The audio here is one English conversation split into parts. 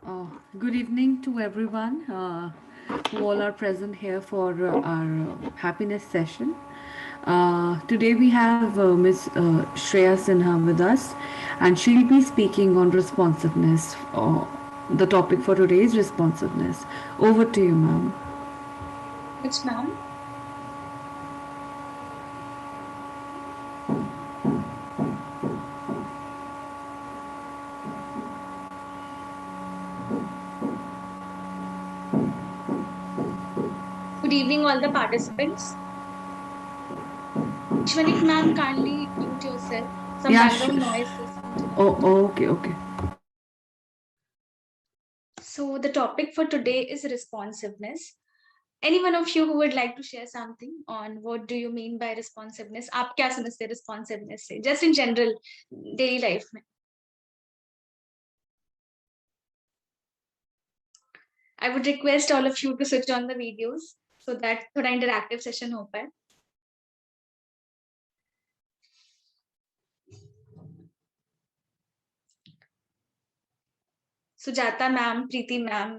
Good evening to everyone who all are present here for our happiness session. Today we have Miss Shreya Sinha with us, and she'll be speaking on responsiveness. The topic for today is responsiveness. Over to you, ma'am. Yes, ma'am. Good evening, all the participants. Shwanik, ma'am, kindly mute yourself. Some Yeah, background noise is oh, interrupting. oh, okay, okay. So, the topic for today is responsiveness. Any one of you who would like to share something on what do you mean by responsiveness? आप क्या समझते हैं responsiveness से? Just in general, daily life में. I would request all of you to switch on the videos so that थोड़ा interactive session हो पाए. Sujata ma'am, प्रीति ma'am,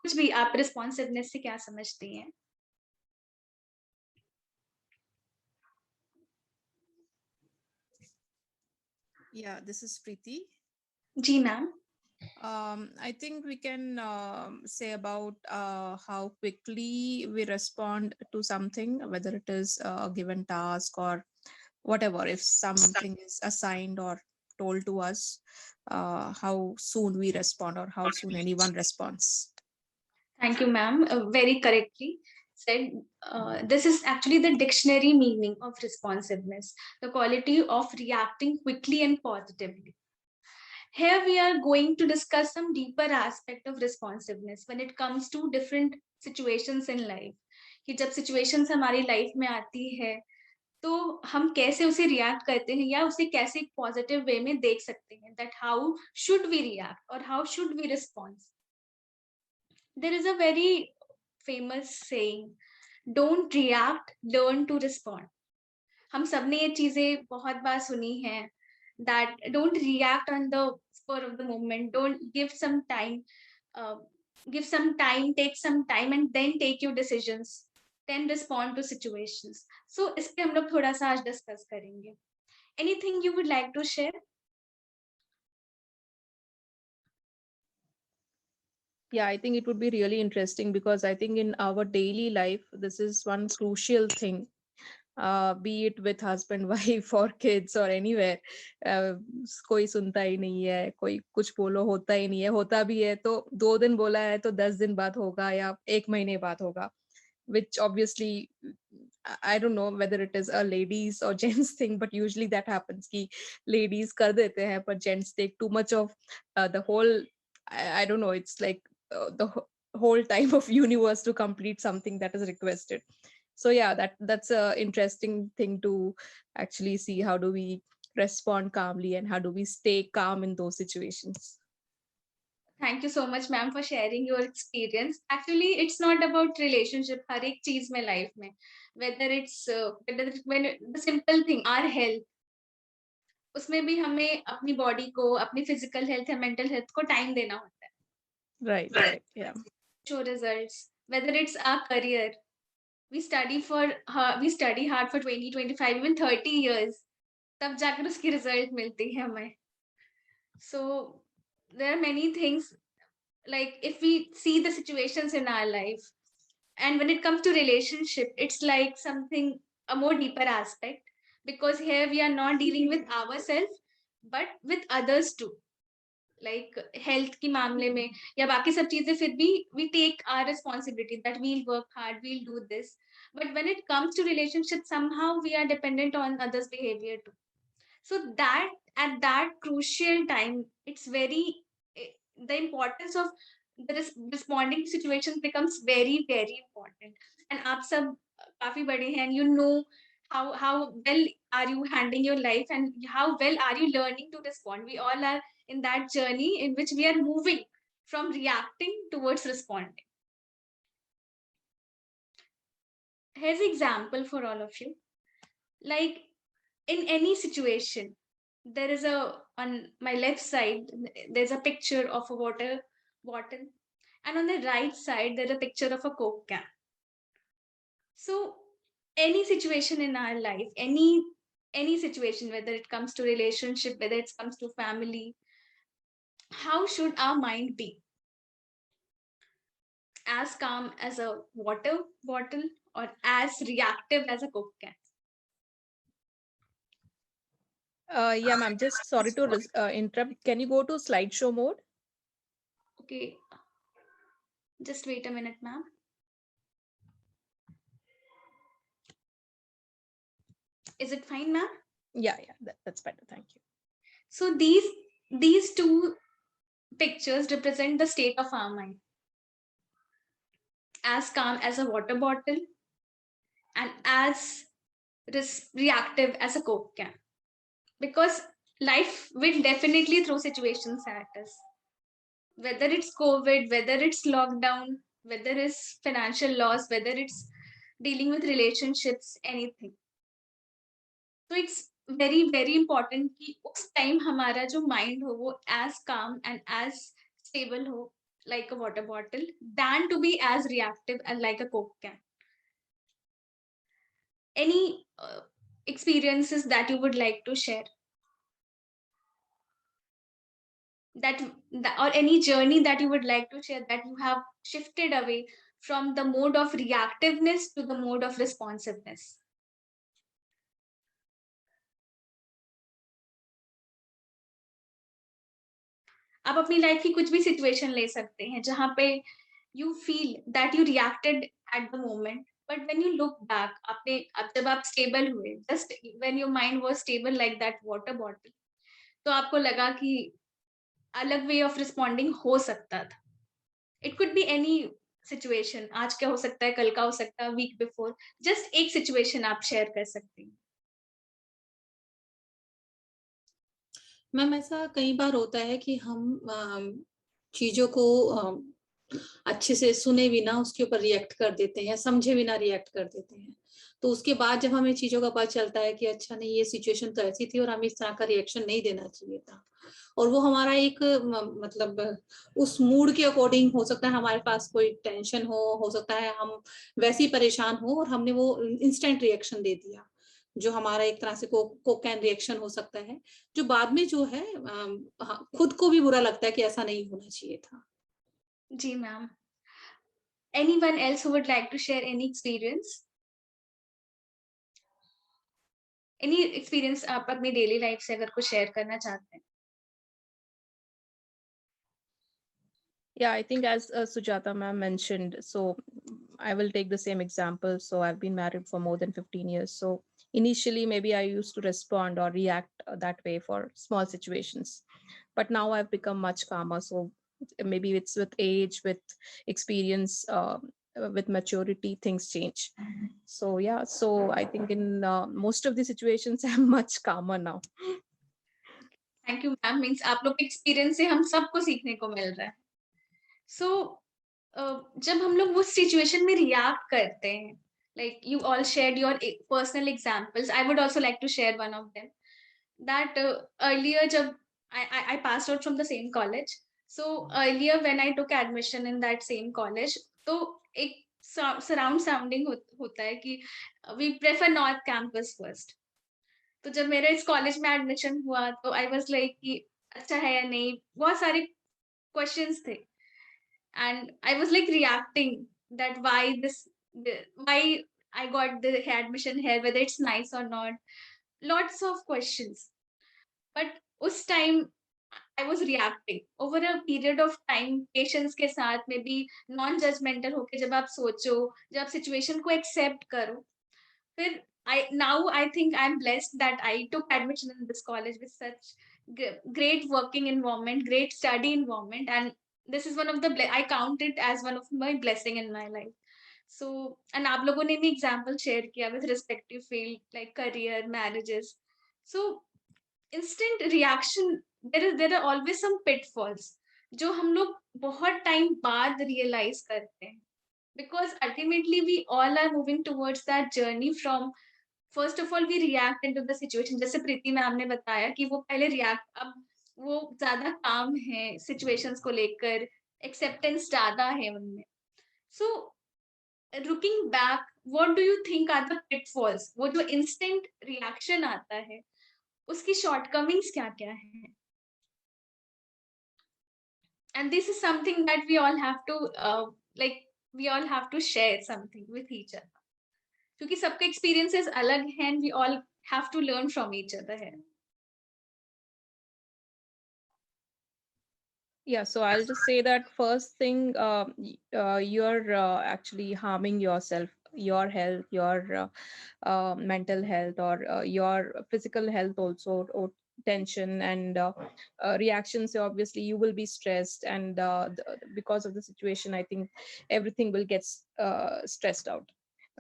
कुछ भी आप रिस्पॉन्सिवनेस से क्या समझती हैं? Yeah, this is Preeti. जी ma'am. I think we can say about how quickly we respond to something, whether it is a given task or whatever. If something is assigned or told to us, how soon we respond or how soon anyone responds. Thank you, ma'am. Very correctly said. This is actually the dictionary meaning of responsiveness, the quality of reacting quickly and positively. Here we are going to discuss some deeper aspect of responsiveness when it comes to different situations in life. कि जब situations हमारी life में आती है तो हम कैसे उसे react करते हैं या उसे कैसे एक positive way में देख सकते हैं, that how should we react or how should we respond. There is a very famous saying, don't react, learn to respond. हम सबने ये चीजें बहुत बार सुनी हैं, that don't react on the spur of the moment, don't give some time, uh, give some time, take some time and then take your decisions, then respond to situations. So इस पे हम लोग थोड़ा सा आज discuss करेंगे. Anything you would like to share? Yeah, I think it would be really interesting because I think in our daily life, this is one crucial thing, be it with husband, wife or kids or anywhere. कोई सुनता ही नहीं है, कोई कुछ बोलो होता ही नहीं है, होता भी है तो 2 दिन बोला है तो 10 दिन बाद होगा या 1 महीने बाद होगा, which obviously I don't know whether it is a ladies or gents thing, but usually that happens कि ladies कर देते हैं but gents take too much of the whole, I don't know, it's like whole time of universe to complete something that is requested. So yeah, that's a interesting thing to actually see. How do we respond calmly and how do we stay calm in those situations? Thank you so much, ma'am, for sharing your experience. Actually, it's not about relationship. हर एक चीज में life में, when the simple thing, our health, उसमें भी हमें अपनी body को, अपनी physical health या mental health को time देना होता है. Right. Yeah. Show results. Whether it's our career, we study hard for 20, 25, even 30 years. तब जाकर उसकी result मिलती है हमें. So there are many things, like if we see the situations in our life, and when it comes to relationship, it's like something, a more deeper aspect, because here we are not dealing with ourselves but with others too, like health की मामले में या बाकी सब चीजें, फिर भी we take our responsibility that we'll work hard, we'll do this. But when it comes to relationship, somehow we are dependent on others behavior too. So that at that crucial time, it's very, the importance of responding to situations becomes very very important. And आप सब काफी बड़े हैं, and you know how well are you handling your life and how well are you learning to respond. We all are in that journey in which we are moving from reacting towards responding. Here's an example for all of you. Like in any situation, there is a, on my left side there's a picture of a water bottle, and on the right side there's a picture of a Coke can. So any situation in our life, any situation, whether it comes to relationship, whether it comes to family, how should our mind be? As calm as a water bottle or as reactive as a Coke can? Yeah, ma'am, just sorry to interrupt. Can you go to slideshow mode? Okay, just wait a minute, ma'am. Is it fine, ma'am? Yeah, that's better. Thank you. So these two pictures represent the state of our mind. As calm as a water bottle and as reactive as a Coke can. Because life will definitely throw situations at us. Whether it's COVID, whether it's lockdown, whether it's financial loss, whether it's dealing with relationships, anything. So it's very very important कि उस time हमारा जो mind हो वो as calm and as stable हो like a water bottle than to be as reactive and like a Coke can. Any experiences that you would like to share? That or any journey that you would like to share that you have shifted away from the mode of reactiveness to the mode of responsiveness? आप अपनी life की कुछ भी situation ले सकते हैं जहां पे you feel that you reacted at the moment, but when you look back आपने अब जब आप स्टेबल हुए, just when your mind was stable like that water bottle, तो आपको लगा कि अलग वे ऑफ रिस्पॉन्डिंग हो सकता था. It could be any situation, आज क्या हो सकता है, कल का हो सकता है, वीक बिफोर. जस्ट एक सिचुएशन आप शेयर कर सकती हैं. मैम ऐसा कई बार होता है कि हम चीजों को अच्छे से सुने बिना उसके ऊपर रिएक्ट कर देते हैं, समझे बिना रिएक्ट कर देते हैं. तो उसके बाद जब हमें चीजों का पता चलता है कि अच्छा नहीं, ये सिचुएशन तो ऐसी थी और हमें इस तरह का रिएक्शन नहीं देना चाहिए था, और वो हमारा एक मतलब उस मूड के अकॉर्डिंग हो सकता है, हमारे पास कोई टेंशन हो सकता है हम वैसे ही परेशान हो और हमने वो इंस्टेंट रिएक्शन दे दिया, जो हमारा एक तरह से कोकैन रिएक्शन हो सकता है, जो बाद में जो है खुद को भी बुरा लगता है कि ऐसा नहीं होना चाहिए था. जी ma'am. Anyone else who would like to share any experience? Any experience आप अपनी डेली लाइफ से अगर कुछ शेयर करना चाहते हैं? Yeah, I think as Sujata ma'am mentioned, so I will take the same example. So I've been married for more than 15 years. So initially, maybe I used to respond or react that way for small situations. But now I've become much calmer. So maybe it's with age, with experience, with maturity, things change. So yeah, so I think in most of the situations, I'm much calmer now. Thank you ma'am. Means आप लोग के experience से हम सबको सीखने को मिल रहा है. सो जब हम लोग उस सिचुएशन में रिएक्ट करते हैं, like you all shared your personal examples, I would also like to share one of them. That earlier jab I passed out from the same college. So earlier when I took admission in that same college, तो एक surround sounding होता है कि we prefer North Campus first. तो जब मेरा इस college में एडमिशन हुआ तो आई वाज लाइक कि अच्छा है या नहीं, बहुत सारे क्वेश्चंस थे. And I was like reacting that why I got the admission here, whether it's nice or not. Lots of questions. But उस time I was reacting over a period of time, patience के साथ में भी non judgmental होके जब आप सोचो, जब situation को accept करो, फिर I think I'm blessed that I took admission in this college with such great working environment, great study environment, and this is one of the I count it as one of my blessing in my life. So, and आप लोगों ने भी example share किया with respective field like career, marriages. So, instant reaction, there are always some pitfalls जो हम लोग बहुत time बाद realize करते हैं. Because ultimately we all are moving towards that journey from first of all we react into the situation. जैसे प्रीति ma'am ने बताया कि वो पहले react, अब वो ज्यादा calm है situations को लेकर, एक्सेप्टेंस ज्यादा है उनमें. So looking back, what do you think are the pitfalls? वो जो इंस्टेंट रिएक्शन आता है, उसकी शॉर्टकमिंग्स क्या क्या है? And this is something that we all have to like we all have to share something with each other, क्योंकि सबके experiences अलग हैं and we all have to learn from each other here. Yeah, so I'll just say that first thing, you're actually harming yourself, your health, your mental health, or your physical health also, or tension and reactions. So obviously you will be stressed, and because of the situation, I think everything will get stressed out.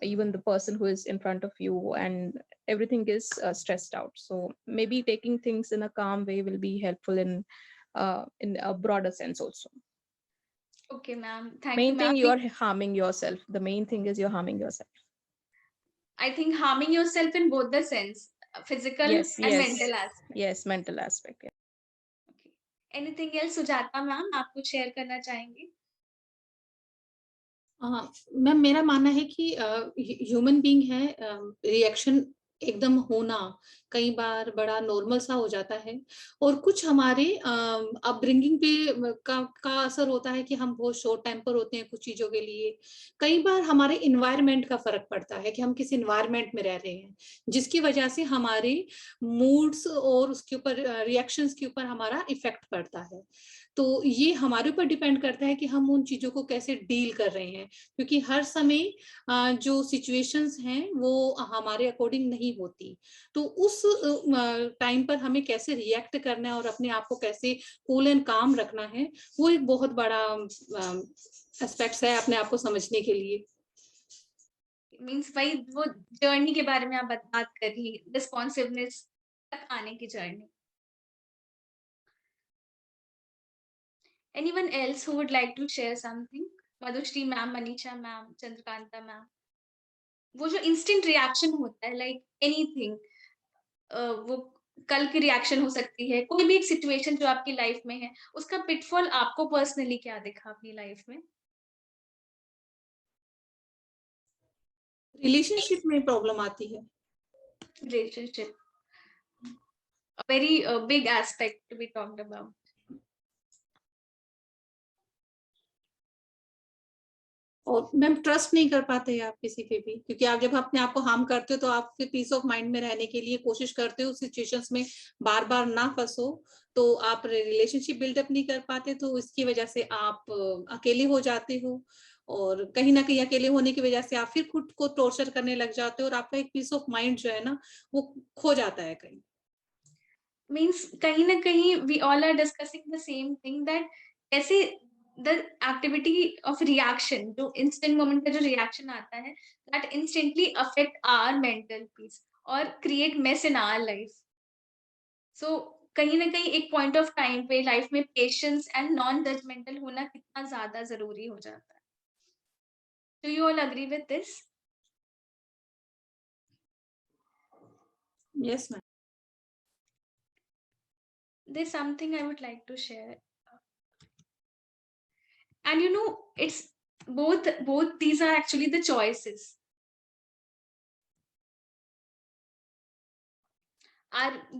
Even the person who is in front of you, and everything is stressed out. So maybe taking things in a calm way will be helpful in a broader sense also. Okay, ma'am. Thank Main you, thing, ma'am. you're harming yourself. The main thing is you're harming yourself. I think harming yourself in both the sense, physical Yes, and yes, mental aspect. yes, mental aspect. Yeah. Okay. Anything else, Sujata ma'am, आप कुछ share करना चाहेंगी? Ma'am मेरा मानना है कि human being है, reaction एकदम होना कई बार बड़ा नॉर्मल सा हो जाता है, और कुछ हमारे अपब्रिंगिंग पे का असर होता है कि हम बहुत शॉर्ट टेम्पर होते हैं कुछ चीजों के लिए. कई बार हमारे इन्वायरमेंट का फर्क पड़ता है कि हम किस इन्वायरमेंट में रह रहे हैं, जिसकी वजह से हमारे मूड्स और उसके ऊपर रिएक्शंस के ऊपर हमारा इफेक्ट पड़ता है. तो ये हमारे ऊपर डिपेंड करता है कि हम उन चीजों को कैसे डील कर रहे हैं, क्योंकि हर समय जो सिचुएशंस हैं वो हमारे अकॉर्डिंग नहीं होती. तो उस टाइम पर हमें कैसे रिएक्ट करना है और अपने आप को कैसे कूल एंड काम रखना है, वो एक बहुत बड़ा एस्पेक्ट्स है अपने आप को समझने के लिए. मीन्स भाई वो जर्नी के बारे में आप बात कर रही, रिस्पॉन्सिवनेस तक आने की journey. Anyone else who would like to share something? Madhushri ma'am, Manisha ma'am, Chandrakanta ma'am. वो जो instant reaction होता है, like anything, वो कल की रिएक्शन हो सकती है, कोई भी एक सिचुएशन जो आपकी लाइफ में है, उसका पिटफॉल आपको पर्सनली क्या दिखा अपनी लाइफ में? रिलेशनशिप में प्रॉब्लम आती है. Relationship, a very big aspect to be talked about. और मैम ट्रस्ट नहीं कर पाते आप किसी पे भी, क्योंकि आप जब अपने आप को हार्म करते हो तो आप फिर पीस ऑफ माइंड में रहने के लिए कोशिश करते हो, सिचुएशंस में बार बार ना फंसो, तो आप रिलेशनशिप बिल्डअप नहीं कर पाते, तो इसकी वजह से आप अकेले हो जाते हो, और कहीं ना कहीं अकेले होने की वजह से आप फिर खुद को टॉर्चर करने लग जाते हो, और आपका एक पीस ऑफ माइंड जो है ना वो खो जाता है कहीं. मीन्स कहीं ना कहीं we all are discussing the same thing, that कैसे द एक्टिविटी ऑफ रिएक्शन, जो इंस्टेंट मोमेंट का जो रिएक्शन आता है, that instantly affect our mental peace और create mess in our life. So कहीं ना कहीं एक पॉइंट ऑफ टाइम पे लाइफ में पेशेंस एंड नॉन जजमेंटल होना कितना ज्यादा जरूरी हो जाता है. Do you all agree with this? Yes ma'am. There's something I would like to share. And you know, it's both these are actually the choices.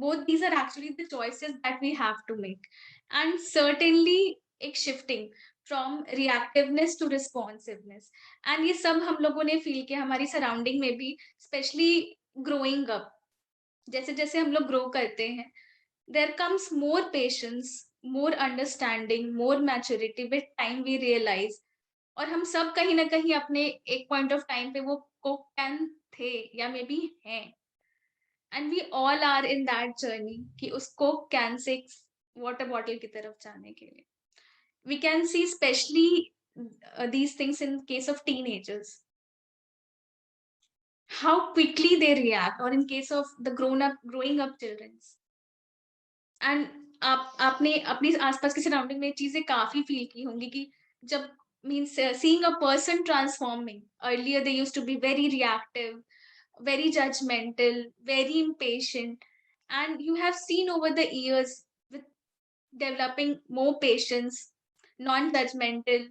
Both these are actually the choices that we have to make. And certainly एक shifting from reactiveness to responsiveness. And ये सब हम लोगों ने feel किया हमारी surrounding में भी, especially growing up. जैसे जैसे हम लोग grow करते हैं, there comes more patience, more understanding, more maturity. With time we realize, और हम सब कहीं ना कहीं अपने एक पॉइंट ऑफ टाइम पे वो कोक कैन थे या मे बी हैं, and we all are in that journey कि उस कोक कैन से वाटर बॉटल की तरफ जाने के लिए. We can see specially these things in case of teenagers, how quickly they react, or in case of the growing up children. And आपने अपनी आसपास के सराउंडिंग में चीजें काफी फील की होंगी कि जब means seeing a person transforming. Earlier they used to be very reactive, very judgmental, very impatient, and you have seen over the years with developing more patience, non-judgmental,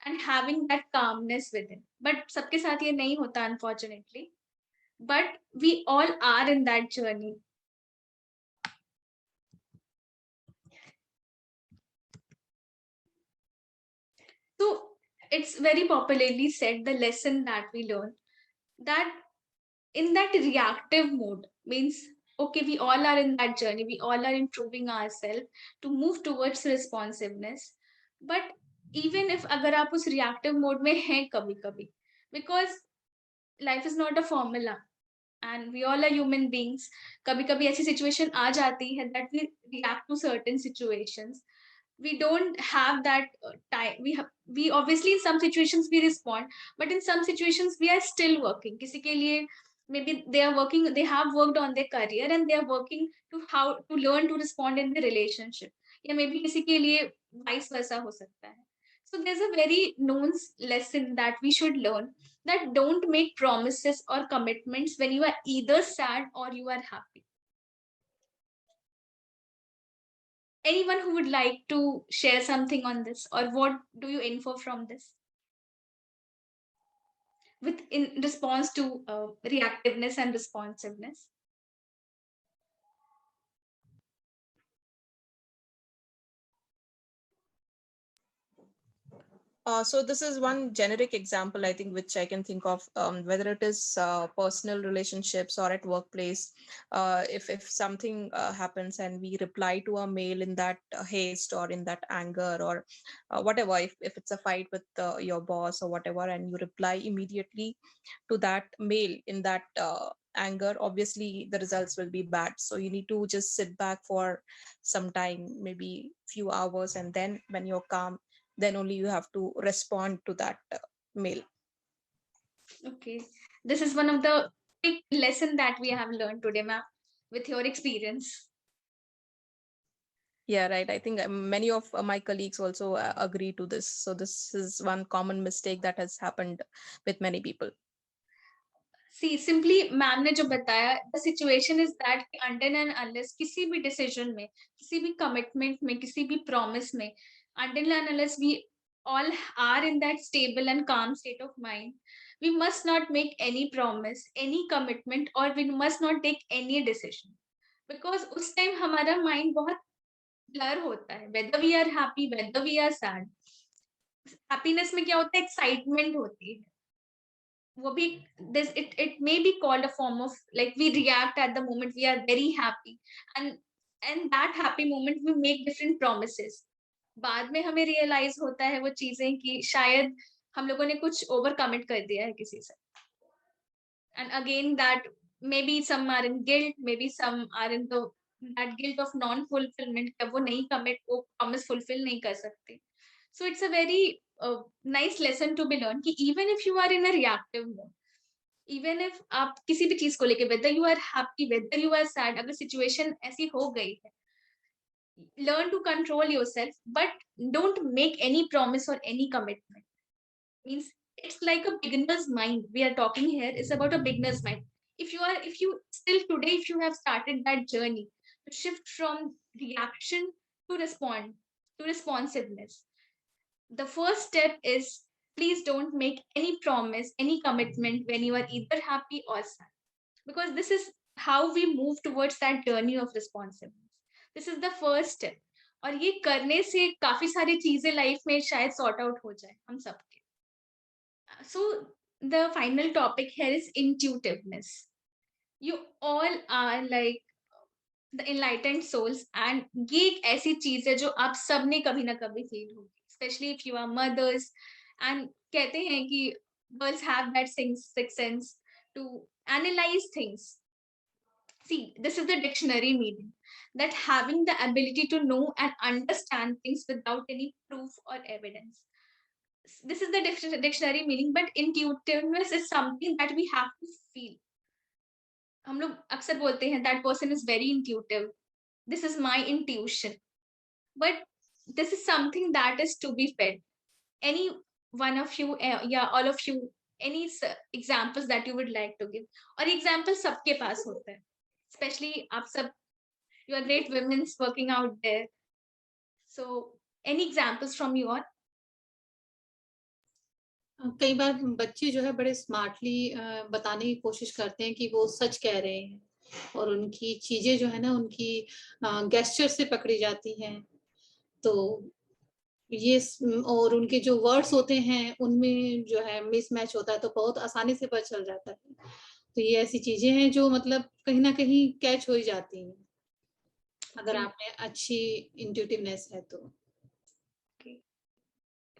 and having that calmness within. But सबके साथ ये नहीं होता, unfortunately. But we all are in that journey. So it's very popularly said, the lesson that we learn, that in that reactive mode means, okay, we all are in that journey, we all are improving ourselves to move towards responsiveness. But even if अगर आप उस reactive mode में हैं कभी कभी, because life is not a formula and we all are human beings, कभी कभी ऐसी situation आ जाती है that we react to certain situations. We don't have that time. We obviously in some situations we respond, but in some situations we are still working. किसी के लिए maybe they are working, they have worked on their career and they are working to how to learn to respond in the relationship, या maybe किसी के लिए vice versa हो सकता है. So there's a very known lesson that we should learn, that don't make promises or commitments when you are either sad or you are happy. Anyone who would like to share something on this, or what do you info from this with in response to reactiveness and responsiveness? So this is one generic example, I think, which I can think of, whether it is personal relationships or at workplace. If something happens and we reply to a mail in that haste or in that anger or whatever, if it's a fight with your boss or whatever, and you reply immediately to that mail in that anger, obviously the results will be bad. So you need to just sit back for some time, maybe few hours, and then when you're calm, then only you have to respond to that mail. Okay, this is one of the big lesson that we have learned today, ma'am, with your experience. Yeah, right. I think many of my colleagues also agree to this. So this is one common mistake that has happened with many people. See, simply ma'am ने जो बताया, the situation is that until and unless किसी भी decision में, किसी भी commitment में, किसी भी promise में, until and unless we all are in that stable and calm state of mind, we must not make any promise, any commitment, or we must not take any decision. Because उस time हमारा mind बहुत blur होता है, whether we are happy, whether we are sad. Happiness में क्या होता है? Excitement होती है. वो भी this it may be called a form of, like, we react at the moment we are very happy, and that happy moment we make different promises. बाद में हमें रियलाइज होता है वो चीजें कि शायद हम लोगों ने कुछ ओवर कमिट कर दिया है किसी से. And again, that maybe some are in guilt, maybe some are in the that guilt of non fulfillment, कि वो नहीं commit, वो promise fulfill नहीं कर सकते. So it's a very nice lesson to be learned कि even if you are in a reactive mode, even if आप किसी भी चीज को लेके, whether you are happy, whether you are sad, अगर situation ऐसी हो गई है, learn to control yourself, but don't make any promise or any commitment. Means it's like a beginner's mind. We are talking here is about a beginner's mind. If you still today, if you have started that journey to shift from reaction to respond to responsiveness, the first step is, please don't make any promise, any commitment when you are either happy or sad, because this is how we move towards that journey of responsiveness. This is the first step. और ये करने से काफी सारी चीजें life में शायद sort out हो जाए हम सबके. So the final topic here is intuitiveness. You all are like the enlightened souls, and ये एक ऐसी चीज है जो आप सब ने कभी ना कभी फील होगी, especially if you are mothers. And कहते हैं कि girls have that sixth sense to analyze things. See, this is the dictionary meaning, that having the ability to know and understand things without any proof or evidence. This is the dictionary meaning, but intuitiveness is something that we have to feel. हम लोग अक्सर बोलते हैं that person is very intuitive. This is my intuition. But this is something that is to be fed. Any one of you, yeah, all of you, any examples that you would like to give? और example सबके पास होता है. Especially आप सब, you are great women working out there. So any examples from you all? कई बार बच्चे जो है बड़े स्मार्टली बताने की कोशिश करते हैं कि वो सच कह रहे हैं, और उनकी चीजें जो है ना उनकी गेस्चर से पकड़ी जाती हैं। तो ये और उनके जो वर्ड्स होते हैं उनमें जो है मिसमैच होता है, तो बहुत आसानी से पता चल जाता है। तो ये ऐसी चीजें हैं जो मतलब कहीं ना कहीं कैच हो ही जाती हैं, अगर Okay. आप में अच्छी इंट्यूटिवनेस है तो।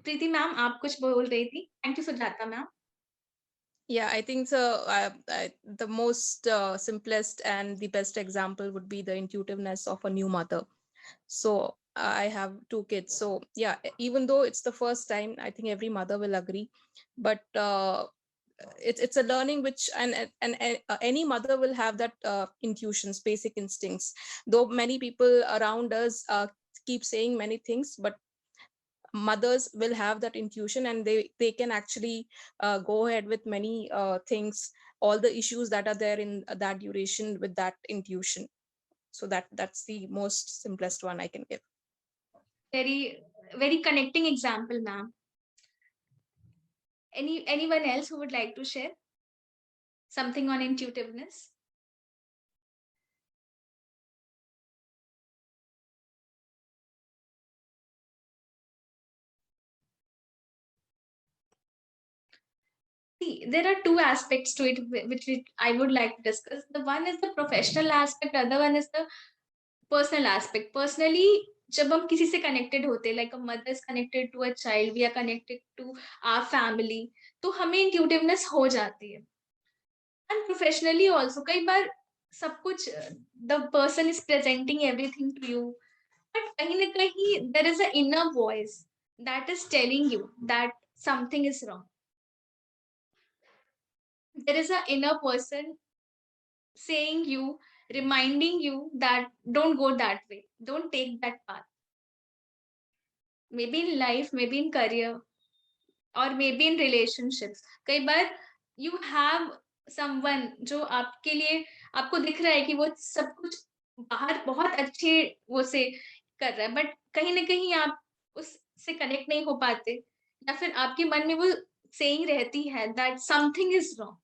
प्रीति मैम, आप कुछ बोल रही थी? Thank you Sujata ma'am. Yeah, I think so. The most simplest and the best example would be the intuitiveness of a new mother. So I have 2 kids. So yeah, even though it's the first time, I think every mother will agree. But it's a learning which and any mother will have that intuitions, basic instincts. Though many people around us keep saying many things, but mothers will have that intuition, and they can actually go ahead with many things, all the issues that are there in that duration with that intuition. So that's the most simplest one I can give. Very, very connecting example, ma'am. Anyone else who would like to share something on intuitiveness? See, there are two aspects to it which I would like to discuss. The one is the professional aspect, other one is the personal aspect. Personally, जब हम किसी से connected होते हैं, like a mother is connected to a child, we are connected to our family, तो हमें intuitiveness हो जाती है. And professionally also, कई बार सब कुछ the person is presenting everything to you, but कहीं ना कहीं there is an inner voice that is telling you that something is wrong. There is an inner person saying you, reminding you that don't go that way, don't take that path. Maybe in life, maybe in career, or maybe in relationships. कई बार you have someone जो आपके लिए, आपको दिख रहा है कि वो सब कुछ बाहर बहुत अच्छे वो से कर रहा है, बट कहीं ना कहीं आप उससे कनेक्ट नहीं हो पाते, या फिर आपके मन में वो सेइंग रहती है that something is wrong.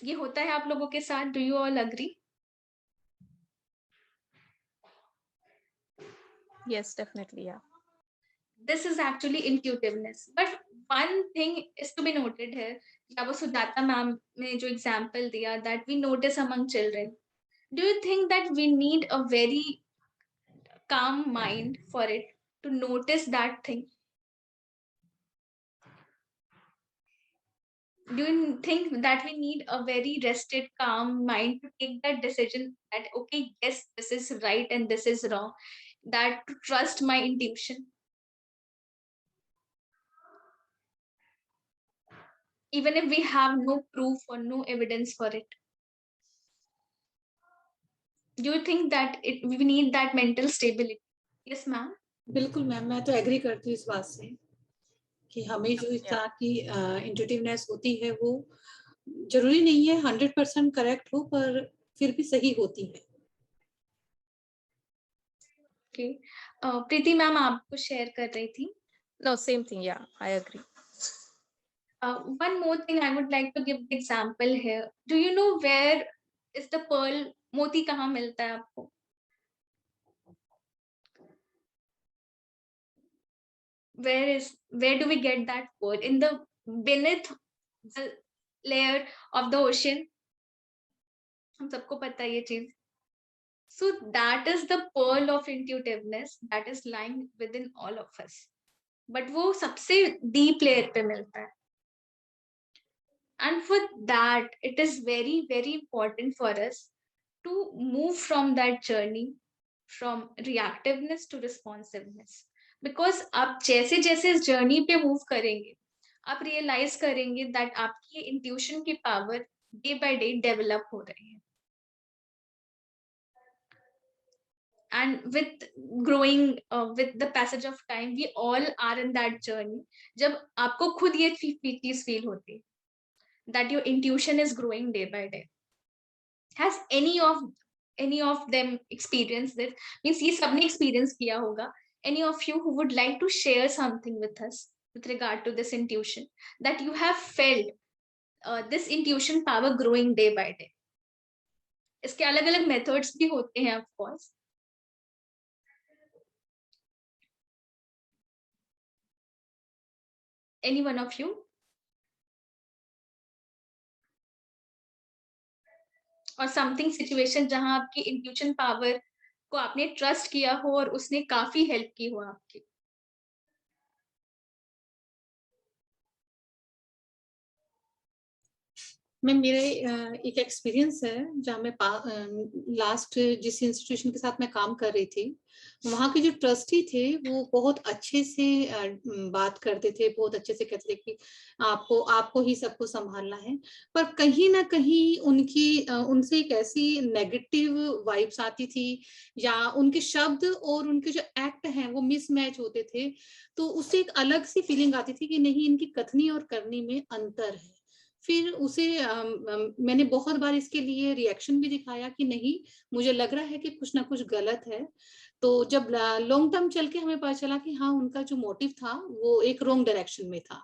ये होता है आप लोगों के साथ? Do you all agree? Yes, definitely. Yeah. This is actually intuitiveness. But one thing is to be noted here, या वो सुजाता मैम ने जो एग्जांपल दिया that we notice among children. Do you think that we need a very calm mind for it to notice that thing? Do you think that we need a very rested, calm mind to take that decision that, okay, yes, this is right and this is wrong, that to trust my intuition? Even if we have no proof or no evidence for it. Do you think that we need that mental stability? Yes, ma'am. बिल्कुल ma'am, मैं तो agree करती हूँ इस बात से कि हमें जो इस Yeah. तरह की इंट्यूटिवनेस होती है वो जरूरी नहीं है 100% करेक्ट हो, पर फिर भी सही होती है. Okay. प्रीति मैम आप कुछ शेयर कर रही थी. No, same thing. Yeah, I agree. One more thing I would like to give the example here. Do you know where is the pearl? मोती कहाँ मिलता है आपको? Where do we get that pearl? In the beneath the layer of the ocean. हम सबको पता है ये चीज. So that is the pearl of intuitiveness that is lying within all of us. But वो सबसे deep layer पे मिलता है. And for that, it is very, very important for us to move from that journey, from reactiveness to responsiveness. Because आप जैसे जैसे इस journey पे मूव करेंगे, आप रियलाइज करेंगे दैट आपकी इंट्यूशन की power day by day develop हो रही है. And with growing, with the passage of time, we all are in that journey. जब आपको खुद ये चीज फील होती है that your intuition is growing day by day. Has any of them experienced this? Means ये सबने experience किया होगा any of you who would like to share something with us with regard to this intuition, that you have felt this intuition power growing day by day? इसके अलग अलग methods भी होते हैं of course. Any one of you? और something situation जहां आपकी intuition power को आपने ट्रस्ट किया हो और उसने काफी हेल्प की हो आपकी. मैं मेरे एक एक्सपीरियंस है जहाँ मैं लास्ट जिस इंस्टीट्यूशन के साथ मैं काम कर रही थी, वहाँ के जो ट्रस्टी थे वो बहुत अच्छे से बात करते थे, बहुत अच्छे से कहते थे कि आपको ही सबको संभालना है. पर कहीं ना कहीं उनसे एक ऐसी नेगेटिव वाइब्स आती थी, या उनके शब्द और उनके जो एक्ट हैं वो मिसमैच होते थे. तो उससे एक अलग सी फीलिंग आती थी कि नहीं, इनकी कथनी और करनी में अंतर है. फिर उसे मैंने बहुत बार इसके लिए रिएक्शन भी दिखाया कि नहीं, मुझे लग रहा है कि कुछ ना कुछ गलत है. तो जब लॉन्ग टर्म चल के हमें पता चला कि हाँ, उनका जो मोटिव था वो एक रॉन्ग डायरेक्शन में था.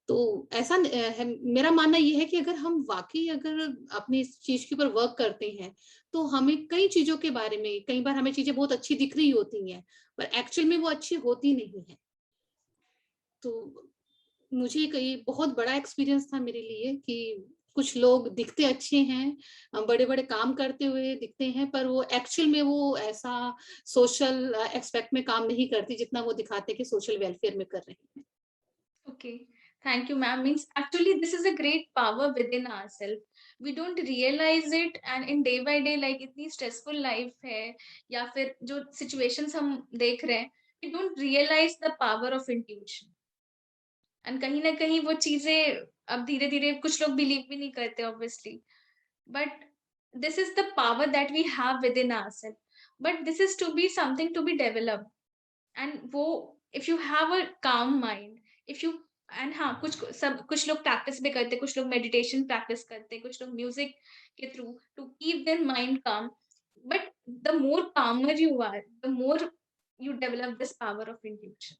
तो ऐसा है, मेरा मानना ये है कि अगर हम वाकई अगर अपनी इस चीज के ऊपर वर्क करते हैं तो हमें कई चीजों के बारे में, कई बार हमें चीजें बहुत अच्छी दिख रही होती हैं पर एक्चुअल में वो अच्छी होती नहीं है. तो मुझे ये बहुत बड़ा एक्सपीरियंस था मेरे लिए कि कुछ लोग दिखते अच्छे हैं, बड़े बड़े काम करते हुए दिखते हैं, पर वो एक्चुअल में वो ऐसा सोशल एक्सपेक्ट में काम नहीं करती जितना वो दिखाते कि सोशल वेलफेयर में कर रहे हैं. Okay, thank you, ma'am. Means actually this is a great power within ourselves. We don't realize it, and in day by day, like इतनी stressful life है या फिर जो situations हम देख रहे हैं, we don't realize the power of intuition. And कहीं ना कहीं वो चीजें अब धीरे धीरे कुछ लोग बिलीव भी नहीं करते obviously, but this is the power that we have within ourselves, but this is to be something to be developed. And वो if you have a calm mind, if you, and हाँ कुछ लोग practice भी करते, कुछ लोग meditation practice करते, कुछ लोग म्यूजिक के through to keep there mind calm. But the more calmer you are, the more you develop this power of intuition,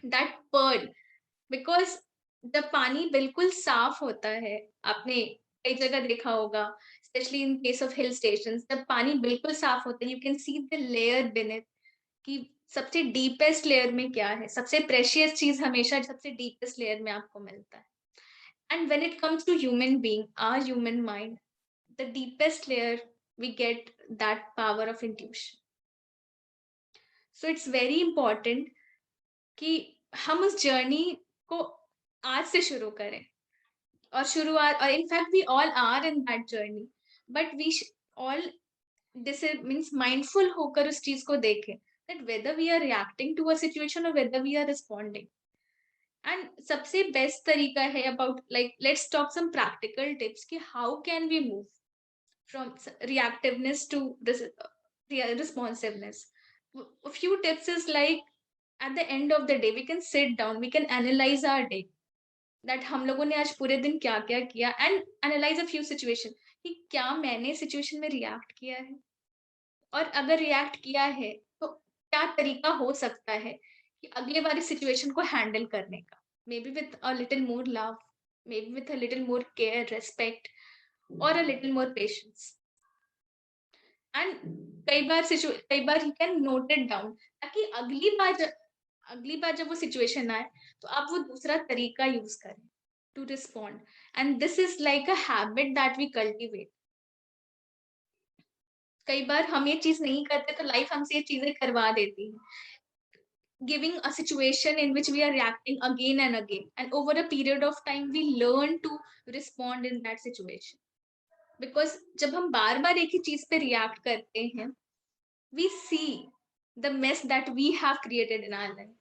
that pearl. Because जब पानी बिल्कुल साफ होता है, आपने कई जगह देखा होगा, specially in case of hill station, जब पानी बिल्कुल साफ होता है, you can see the layer beneath कि सबसे डीपेस्ट लेयर में क्या है. सबसे प्रेशियस चीज हमेशा सबसे डीपेस्ट लेयर में आपको मिलता है. And when it comes to human being, our human mind, the deepest layer we get that power of intuition. So it's very important कि हम उस जर्नी को आज से शुरू करें. और शुरुआत, और in fact we all are in that journey, but we all this means mindful होकर उस चीज को देखें that whether we are reacting to a situation or whether we are responding. And सबसे बेस्ट तरीका है about, like, let's talk some practical tips कि how can we move from reactiveness to responsiveness. A few tips is like, at the end of the day we can sit down, we can analyze our day, that हम लोगों ने आज पूरे दिन क्या क्या किया, and analyze a few situation कि क्या मैंने situation में react किया है, और अगर react किया है तो क्या तरीका हो सकता है कि अगले बारी सिचुएशन को हैंडल करने का, maybe with a little more love, maybe with a little more care, respect, और a little more patience. And कई बार you can note it down, ताकि अगली बार जब वो सिचुएशन आए तो आप वो दूसरा तरीका यूज करें to respond. And this is like a habit that we cultivate. कई बार हम ये चीज नहीं करते तो लाइफ हमसे ये चीजें करवा देती है, giving a situation in which we are reacting again and again, and over a period of time we learn to respond in that situation. Because जब हम बार बार एक ही चीज पे react करते हैं, we see the mess that we have created in our life.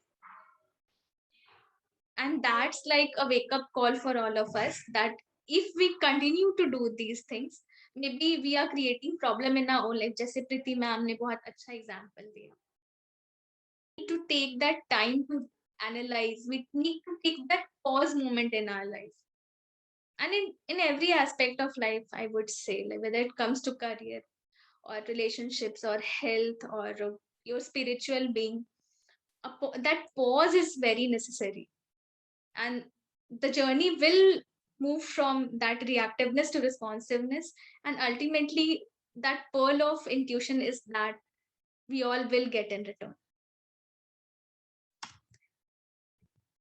And that's like a wake up call for all of us, that if we continue to do these things, maybe we are creating problem in our own life. जैसे प्रीति ma'am ने बहुत अच्छा example दिया. To take that time to analyze, we need to take that pause moment in our life. And in every aspect of life, I would say, like whether it comes to career or relationships or health or your spiritual being, that pause is very necessary. And the journey will move from that reactiveness to responsiveness. And ultimately, that pearl of intuition is that we all will get in return.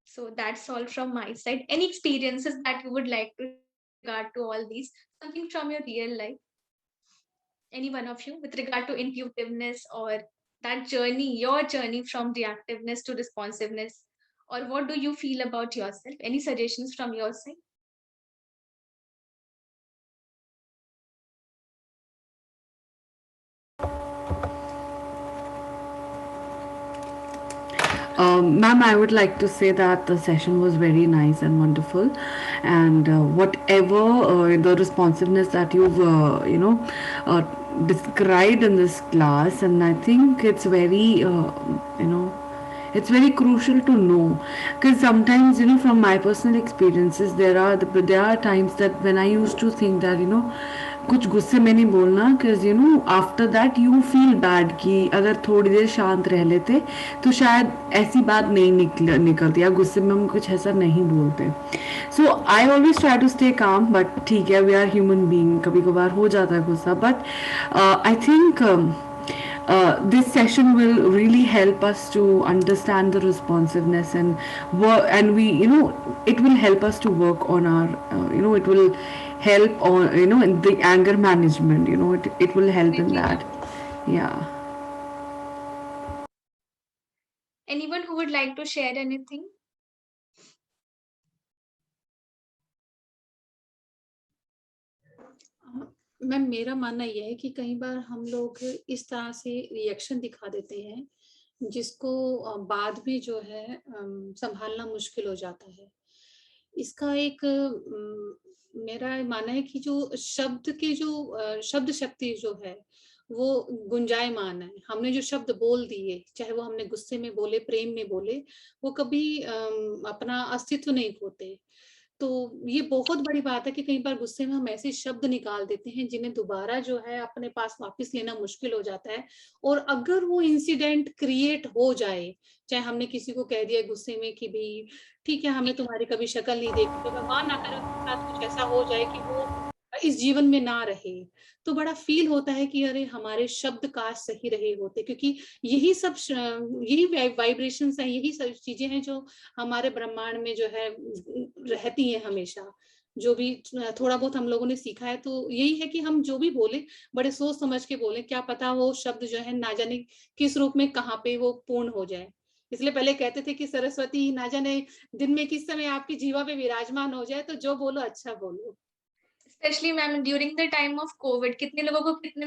So that's all from my side. Any experiences that you would like to share with regard to all these? Something from your real life? Any one of you with regard to intuitiveness, or that journey, your journey from reactiveness to responsiveness? Or what do you feel about yourself? Any suggestions from your side? Ma'am, I would like to say that the session was very nice and wonderful, and whatever the responsiveness that you've uh, described in this class, and I think it's very you know it's very crucial to know, because sometimes, from my personal experiences, there are times that when I used to think that, कुछ गुस्से में नहीं बोलना, because after that you feel bad कि अगर थोड़ी देर शांत रह लेते तो शायद ऐसी बात नहीं निकलती, या गुस्से में हम कुछ ऐसा नहीं बोलते. So I always try to stay calm, but ठीक है, वी आर ह्यूमन बीइंग, कभी कभार हो जाता है गुस्सा, but I think this session will really help us to understand the responsiveness, and we, it will help us to work on our, it will help on, in the anger management, it will help in that. Yeah. Anyone who would like to share anything? Ma'am, मेरा मानना यह है कि कई बार हम लोग इस तरह से रिएक्शन दिखा देते हैं जिसको बाद में जो है संभालना मुश्किल हो जाता है. इसका एक मेरा मानना है कि जो शब्द शक्ति जो है वो गुंजायमान है. हमने जो शब्द बोल दिए, चाहे वो हमने गुस्से में बोले, प्रेम में बोले, वो कभी अपना अस्तित्व नहीं खोते. तो ये बहुत बड़ी बात है कि कई बार गुस्से में हम ऐसे शब्द निकाल देते हैं जिन्हें दोबारा जो है अपने पास वापस लेना मुश्किल हो जाता है. और अगर वो इंसिडेंट क्रिएट हो जाए, चाहे हमने किसी को कह दिया गुस्से में कि भाई ठीक है, हमें तुम्हारी कभी शक्ल नहीं देखी, तो भगवान ना करे उसके साथ कुछ ऐसा हो जाए कि वो इस जीवन में ना रहे, तो बड़ा फील होता है कि अरे हमारे शब्द काश सही रहे होते. क्योंकि यही वाइब्रेशंस हैं, यही सब चीजें हैं जो हमारे ब्रह्मांड में जो है रहती हैं हमेशा. जो भी थोड़ा बहुत हम लोगों ने सीखा है तो यही है कि हम जो भी बोले बड़े सोच समझ के बोले. क्या पता वो शब्द जो है ना जाने किस रूप में कहाँ पे वो पूर्ण हो जाए. इसलिए पहले कहते थे कि सरस्वती ना जाने दिन में किस समय आपकी जीवा पे विराजमान हो जाए, तो जो बोलो अच्छा बोलो. Specially ma'am during the time of Covid, कितने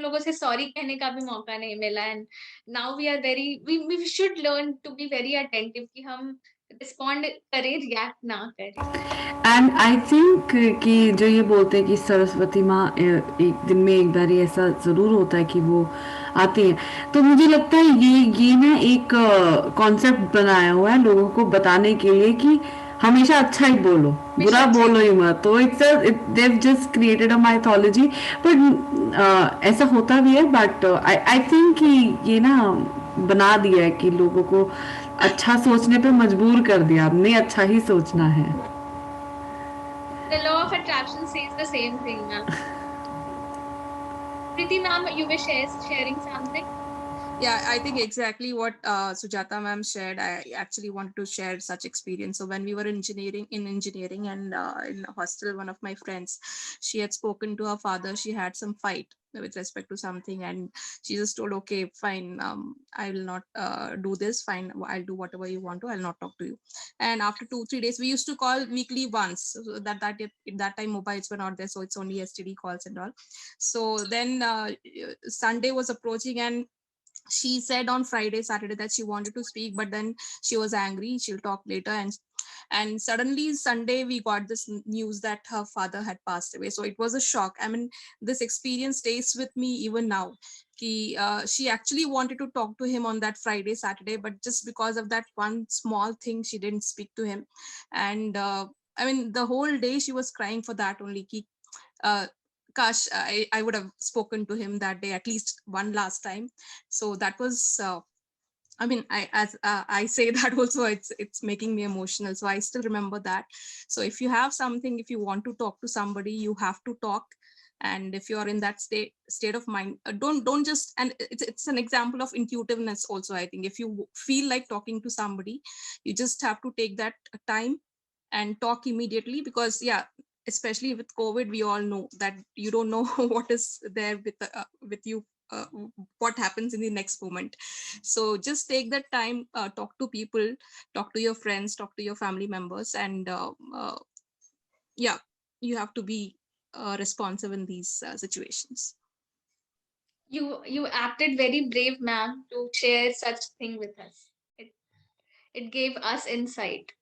लोगों से सॉरी कहने का भी मौका नहीं मिला. And now we are we should learn to be very attentive कि हम रिस्पॉन्ड करें, रिएक्ट ना करें. एंड आई थिंक कि जो ये बोलते हैं कि सरस्वती माँ एक दिन में एक बार ऐसा ज़रूर होता है कि वो आती हैं, तो मुझे लगता है ये ना एक कॉन्सेप्ट बनाया हुआ है लोगों को बताने के लिए कि हमेशा अच्छा ही बोलो, बुरा बोलो ही मत. तो they've just created a mythology, but ऐसा होता भी है. बट आई थिंक कि ये ना बना दिया है कि लोगों को अच्छा सोचने पे मजबूर कर दिया, अब नहीं अच्छा ही सोचना है. The law of attraction says the same thing, ma'am. Preeti ma'am, you were sharing something? Yeah, I think exactly what Sujata ma'am shared. I actually wanted to share such experience. So when we were in engineering and in hostel, one of my friends, she had spoken to her father. She had some fight with respect to something, and she just told, okay, fine, I will not do this. Fine, I'll do whatever you want to. I'll not talk to you. And after 2-3 days, we used to call weekly once. So that time mobiles were not there, so it's only STD calls and all. So then Sunday was approaching, and she said on Friday, Saturday that she wanted to speak, but then she was angry. She'll talk later. And suddenly Sunday we got this news that her father had passed away. So it was a shock. I mean, this experience stays with me even now. She actually wanted to talk to him on that Friday, Saturday, but just because of that one small thing, she didn't speak to him. And I mean, the whole day she was crying for that only. Gosh, I would have spoken to him that day at least one last time. So that was I mean, I say that also, it's making me emotional. So I still remember that. So if you have something, if you want to talk to somebody, you have to talk. And if you are in that state of mind, don't just, and it's an example of intuitiveness also. I think if you feel like talking to somebody, you just have to take that time and talk immediately, because yeah, especially with COVID, we all know that you don't know what is there with you, uh, what happens in the next moment. So just take that time, talk to people, talk to your friends, talk to your family members, and yeah, you have to be responsive in these situations. You acted very brave, ma'am, to share such thing with us. It gave us insight.